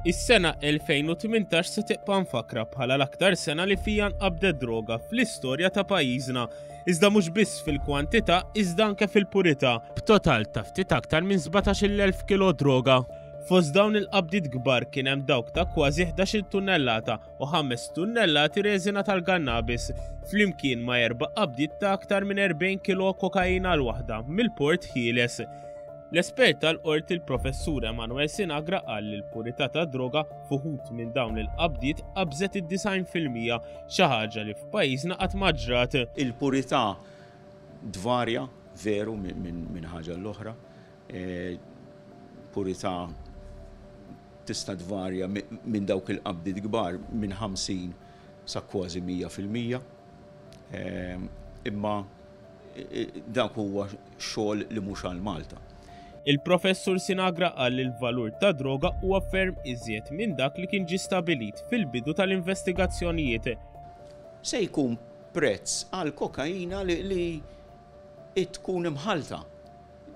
Is-sena 2018 se tibqa' mfakra bħala l-aktar sena li fija nqabdet droga fl-istorja ta' pajjiżna, iżda mhux biss fil-kwantità iżda anke fil-purità, b'total ta' ftit aktar minn 17,000 kilo droga. Fost dawn il-qabdiet kbar kien hemm dawk ta' kważi 11 tunnellata u 5 tunnellati reżina tal-kannabis, flimkien ma' 4 qabdiet ta' aktar minn 40 kilo kokaina l-waħda mill-Port Ħieles. L-espert tal-qorti il-professur Emanuel Sinagra qal li l-purità ta' droga fuħut minn dawn il-qabdiet qabżet id-90% xi ħaġa li f'pajjiżna qatt ma ġrat. Il-purità dvarja veru minn ħaġa l-oħra. Purità tista' dvarja minn dawk il-qabdiet kbar minn 50 sa kważi 100%. Imma dak huwa xogħol li mhux għal Malta. Il-professur Sinagra qal li l-valur ta' droga huwa ferm iżjed minn dak li kien ġie stabbilit fil-bidu tal-investigazzjonijiet. Se jkun prezz għal kokaina li tkun imħalta.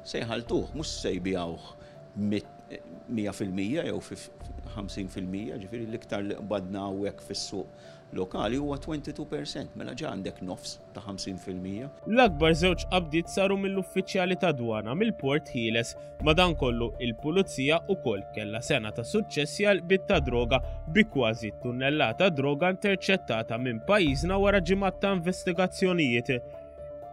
Se jħaltuh, mhux se jbijawh 100% jew 50%, ġifieri l-iktar li qbadna hawnhekk fis-suq lokali huwa 22%, mela ġa għandek nofs ta' 50%. L-akbar żewġ qabdiet saru mill-uffiċjali ta' dwana mill-Port Ħieles, madankollu il-pulizija wkoll kellha sena ta' suċċessi għal qbiet ta' droga bi kważi tunnellata droga interċettata minn pajjiżna wara ġimgħat ta' investigazzjonijiet.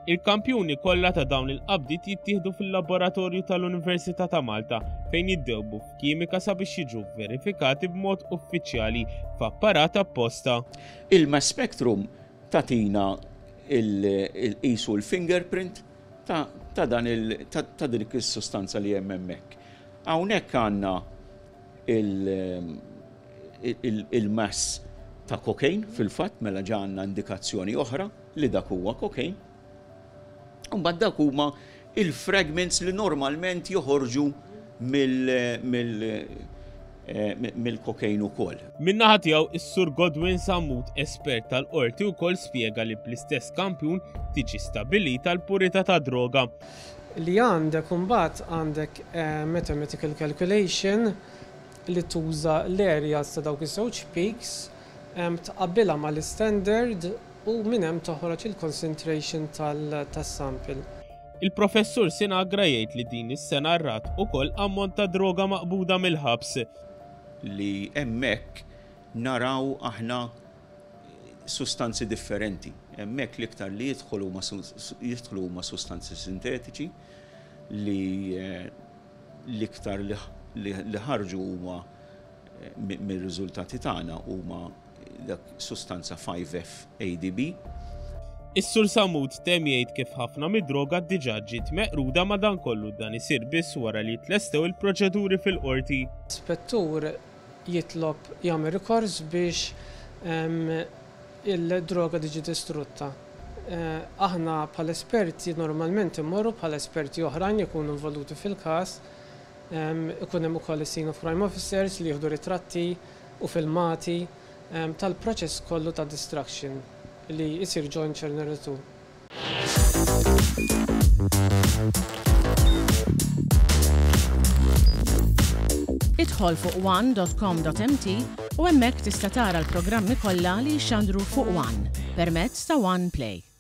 Il-kampjuni kollha ta' dawn il-qabdiet jittieħdu fil-laboratorju tal-Università ta' Malta fejn jiddewbu f'kimika sabiex jiġu verifikati b'mod uffiċjali f'apparat apposta. Il-mass spectrum tatina il-qisu l-fingerprint ta' dik is-sustanza li hemm hemmhekk. Hawnhekk għandna il-mass ta' cocaine fil-fatt mela ġa għandna indikazzjoni oħra li dak huwa cocaine. Mbagħad dak huma il-fragments li normalment joħorġu mill-kokain ukoll. Min-naħa tiegħu is-Sur Godwin Sammut, espert tal-qorti wkoll spjega li bl-istess kampjun tiġi stabbilita l-purità ta' droga. Li għandek imbagħad għandek mathematical calculation li tuża l-areas ta' dawk iż-żewġ peaks tqabbilha mal-standard u minn hemm toħroġ il-concentration tas-sample. Il-professur Sinagra jgħid li din is-sena rrat ukoll ammont ta' droga maqbuda mill-ħabs. Li hemmhekk naraw aħna sustanzi differenti. Hemmhekk l-iktar li jidħlu huma sustanzi sintetiċi li l-iktar li ħarġu huma mir-riżultati tagħna huma dak sustanza 5F-ADB. Is-Sur Sammut temm jgħid kif ħafna mid-droga diġà ġiet meqruda madankollu dan isir biss wara li tlestew il-proċeduri fil-qorti. Spettur jitlob jagħmel rikors biex il-droga tiġi distrutta. Aħna bħala esperti normalment immorru bħala esperti oħrajn jkunu involuti fil-każ, ikun hemm ukoll is-scene of crime officers li jieħdu ritratti u filmati tal-proċess kollu ta' destruction li jsir joint journal 2. Idħol fuq one.com.mt u hemmhekk tista' tara l-programmi kollha li jxandru fuq One permezz ta' One Play.